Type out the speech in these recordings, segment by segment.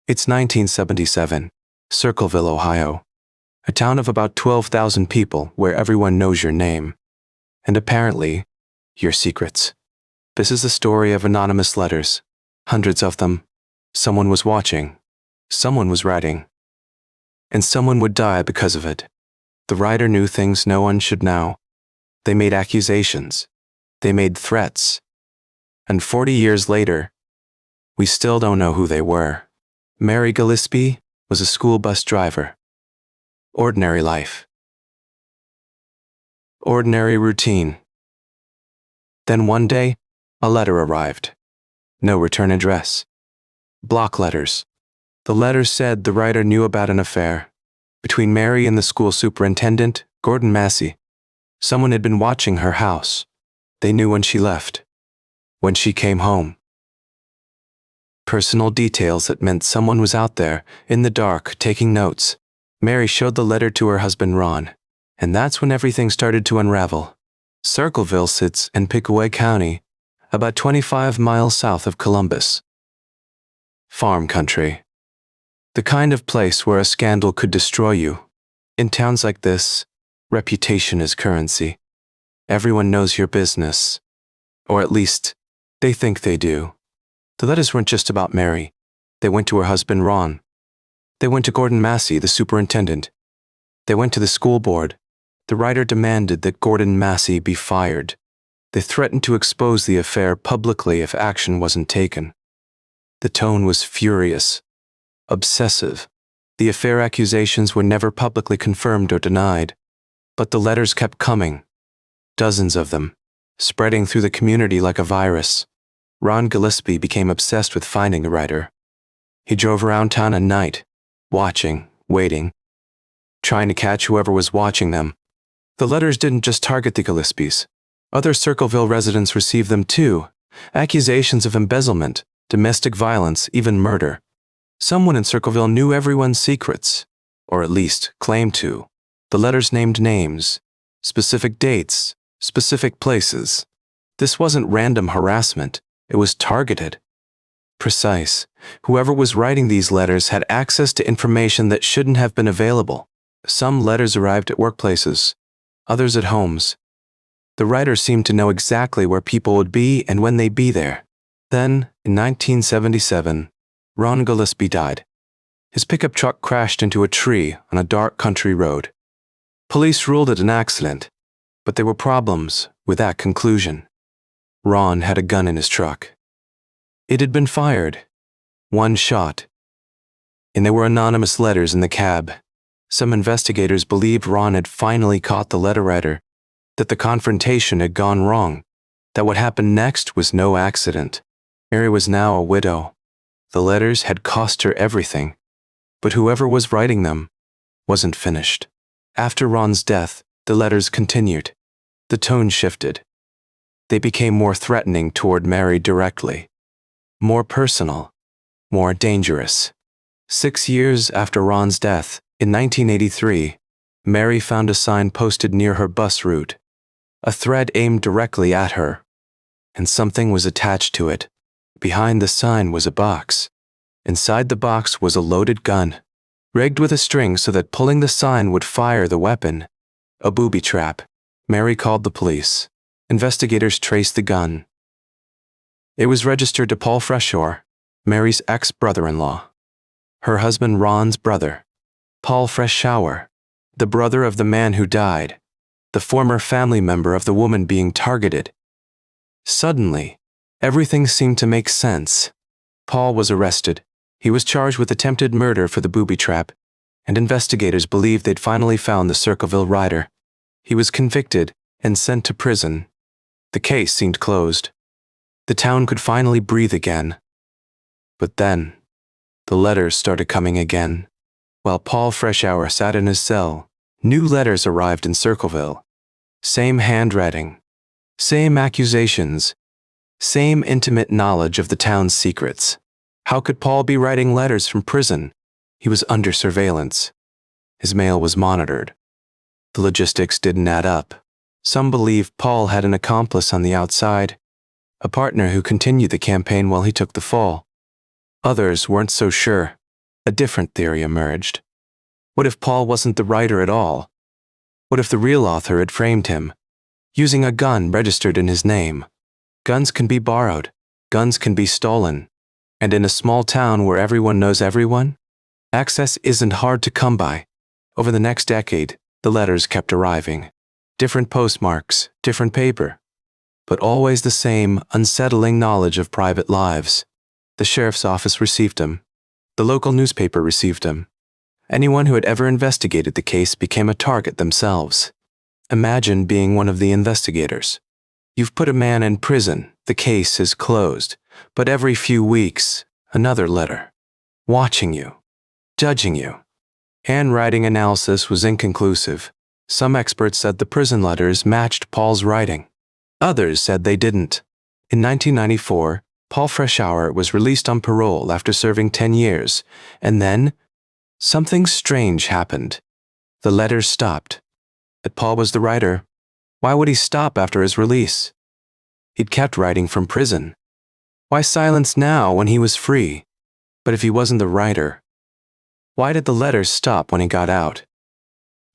It's 1977, Circleville, Ohio, a town of about 12,000 people where everyone knows your name, and apparently, your secrets. This is the story of anonymous letters, hundreds of them. Someone was watching, someone was writing, and someone would die because of it. The writer knew things no one should know. They made accusations, they made threats, and 40 years later, we still don't know who they were. Mary Gillispie was a school bus driver. Ordinary life. Ordinary routine. Then one day, a letter arrived. No return address. Block letters. The letter said the writer knew about an affair between Mary and the school superintendent, Gordon Massey. Someone had been watching her house. They knew when she left, when she came home. Personal details that meant someone was out there, in the dark, taking notes. Mary showed the letter to her husband Ron, and that's when everything started to unravel. Circleville sits in Pickaway County, about 25 miles south of Columbus. Farm country. The kind of place where a scandal could destroy you. In towns like this, reputation is currency. Everyone knows your business, or at least, they think they do. The letters weren't just about Mary. They went to her husband Ron. They went to Gordon Massey, the superintendent. They went to the school board. The writer demanded that Gordon Massey be fired. They threatened to expose the affair publicly if action wasn't taken. The tone was furious, obsessive. The affair accusations were never publicly confirmed or denied, but the letters kept coming, dozens of them, spreading through the community like a virus. Ron Gillispie became obsessed with finding the writer. He drove around town at night, watching, waiting, trying to catch whoever was watching them. The letters didn't just target the Gillispies. Other Circleville residents received them too. Accusations of embezzlement, domestic violence, even murder. Someone in Circleville knew everyone's secrets, or at least claimed to. The letters named names, specific dates, specific places. This wasn't random harassment. It was targeted. Precise. Whoever was writing these letters had access to information that shouldn't have been available. Some letters arrived at workplaces, others at homes. The writer seemed to know exactly where people would be and when they'd be there. Then, in 1977, Ron Gillispie died. His pickup truck crashed into a tree on a dark country road. Police ruled it an accident, but there were problems with that conclusion. Ron had a gun in his truck. It had been fired. One shot. And there were anonymous letters in the cab. Some investigators believed Ron had finally caught the letter writer, that the confrontation had gone wrong, that what happened next was no accident. Mary was now a widow. The letters had cost her everything, but whoever was writing them wasn't finished. After Ron's death, the letters continued. The tone shifted. They became more threatening toward Mary directly, more personal, more dangerous. 6 years after Ron's death, in 1983, Mary found a sign posted near her bus route, a thread aimed directly at her, and something was attached to it. Behind the sign was a box. Inside the box was a loaded gun, rigged with a string so that pulling the sign would fire the weapon. A booby-trap. Mary called the police. Investigators traced the gun. It was registered to Paul Freshour, Mary's ex-brother-in-law. Her husband Ron's brother. Paul Freshour, the brother of the man who died, the former family member of the woman being targeted. Suddenly, everything seemed to make sense. Paul was arrested. He was charged with attempted murder for the booby-trap, and investigators believed they'd finally found the Circleville Writer. He was convicted and sent to prison. The case seemed closed. The town could finally breathe again. But then, the letters started coming again. While Paul Freshour sat in his cell, new letters arrived in Circleville. Same handwriting, same accusations, same intimate knowledge of the town's secrets. How could Paul be writing letters from prison? He was under surveillance. His mail was monitored. The logistics didn't add up. Some believe Paul had an accomplice on the outside, a partner who continued the campaign while he took the fall. Others weren't so sure. A different theory emerged. What if Paul wasn't the writer at all? What if the real author had framed him, using a gun registered in his name? Guns can be borrowed. Guns can be stolen. And in a small town where everyone knows everyone, access isn't hard to come by. Over the next decade, the letters kept arriving. Different postmarks, different paper, but always the same unsettling knowledge of private lives. The sheriff's office received them. The local newspaper received them. Anyone who had ever investigated the case became a target themselves. Imagine being one of the investigators. You've put a man in prison, the case is closed, but every few weeks, another letter. Watching you. Judging you. Handwriting analysis was inconclusive. Some experts said the prison letters matched Paul's writing. Others said they didn't. In 1994, Paul Freshour was released on parole after serving 10 years, and then something strange happened. The letters stopped. But Paul was the writer. Why would he stop after his release? He'd kept writing from prison. Why silence now when he was free? But if he wasn't the writer, why did the letters stop when he got out?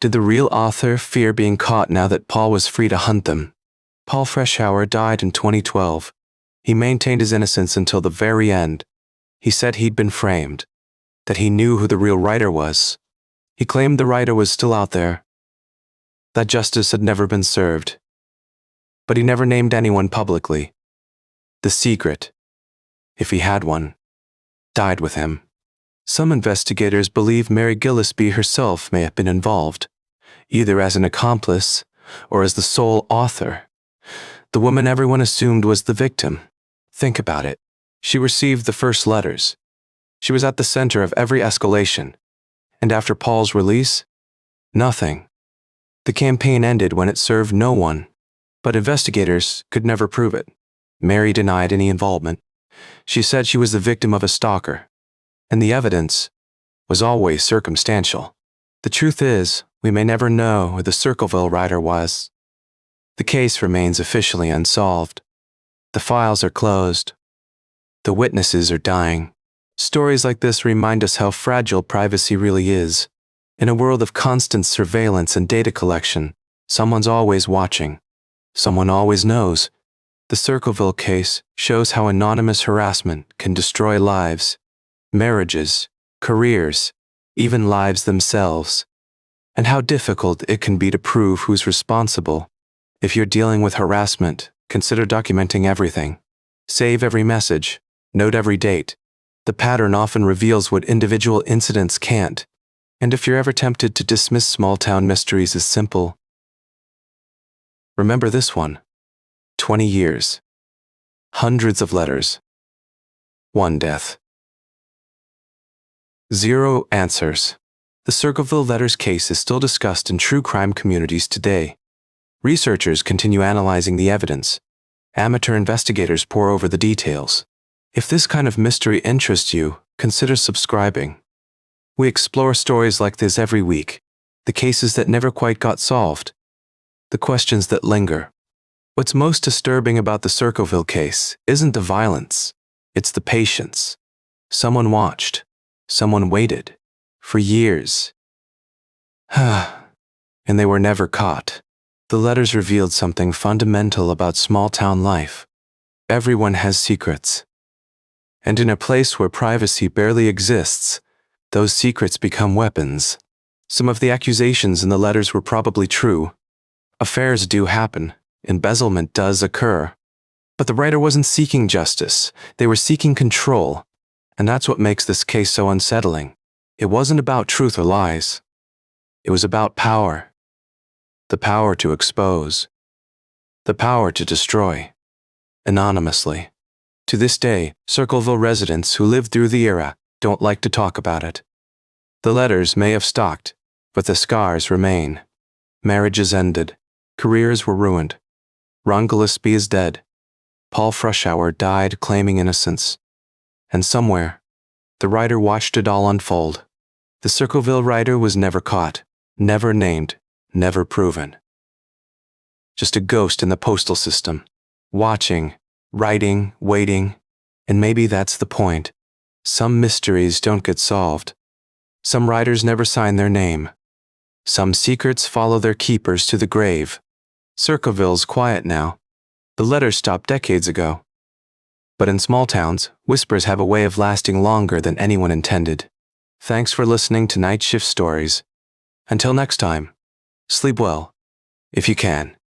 Did the real author fear being caught now that Paul was free to hunt them? Paul Freshour died in 2012. He maintained his innocence until the very end. He said he'd been framed, that he knew who the real writer was. He claimed the writer was still out there, that justice had never been served. But he never named anyone publicly. The secret, if he had one, died with him. Some investigators believe Mary Gillispie herself may have been involved, either as an accomplice or as the sole author. The woman everyone assumed was the victim. Think about it. She received the first letters. She was at the center of every escalation. And after Paul's release, nothing. The campaign ended when it served no one. But investigators could never prove it. Mary denied any involvement. She said she was the victim of a stalker. And the evidence was always circumstantial. The truth is, we may never know who the Circleville Writer was. The case remains officially unsolved. The files are closed. The witnesses are dying. Stories like this remind us how fragile privacy really is. In a world of constant surveillance and data collection, someone's always watching. Someone always knows. The Circleville case shows how anonymous harassment can destroy lives, marriages, careers, even lives themselves, and how difficult it can be to prove who's responsible. If you're dealing with harassment, consider documenting everything. Save every message, note every date. The pattern often reveals what individual incidents can't. And if you're ever tempted to dismiss small-town mysteries as simple, remember this one. 20 years. Hundreds of letters. One death. Zero answers. The Circleville Letters case is still discussed in true crime communities today. Researchers continue analyzing the evidence. Amateur investigators pore over the details. If this kind of mystery interests you, consider subscribing. We explore stories like this every week. The cases that never quite got solved. The questions that linger. What's most disturbing about the Circleville case isn't the violence, it's the patience. Someone watched. Someone waited. For years. And they were never caught. The letters revealed something fundamental about small-town life. Everyone has secrets. And in a place where privacy barely exists, those secrets become weapons. Some of the accusations in the letters were probably true. Affairs do happen. Embezzlement does occur. But the writer wasn't seeking justice. They were seeking control. And that's what makes this case so unsettling. It wasn't about truth or lies. It was about power. The power to expose. The power to destroy. Anonymously. To this day, Circleville residents who lived through the era don't like to talk about it. The letters may have stalked, but the scars remain. Marriages ended. Careers were ruined. Ron Gillispie is dead. Paul Freshour died claiming innocence. And somewhere, the writer watched it all unfold. The Circleville Writer was never caught, never named, never proven. Just a ghost in the postal system, watching, writing, waiting, and maybe that's the point. Some mysteries don't get solved, Some writers never sign their name. Some secrets follow their keepers to the grave. Circleville's quiet now. The letters stopped decades ago. But in small towns, whispers have a way of lasting longer than anyone intended. Thanks for listening to Night Shift Stories. Until next time, sleep well, if you can.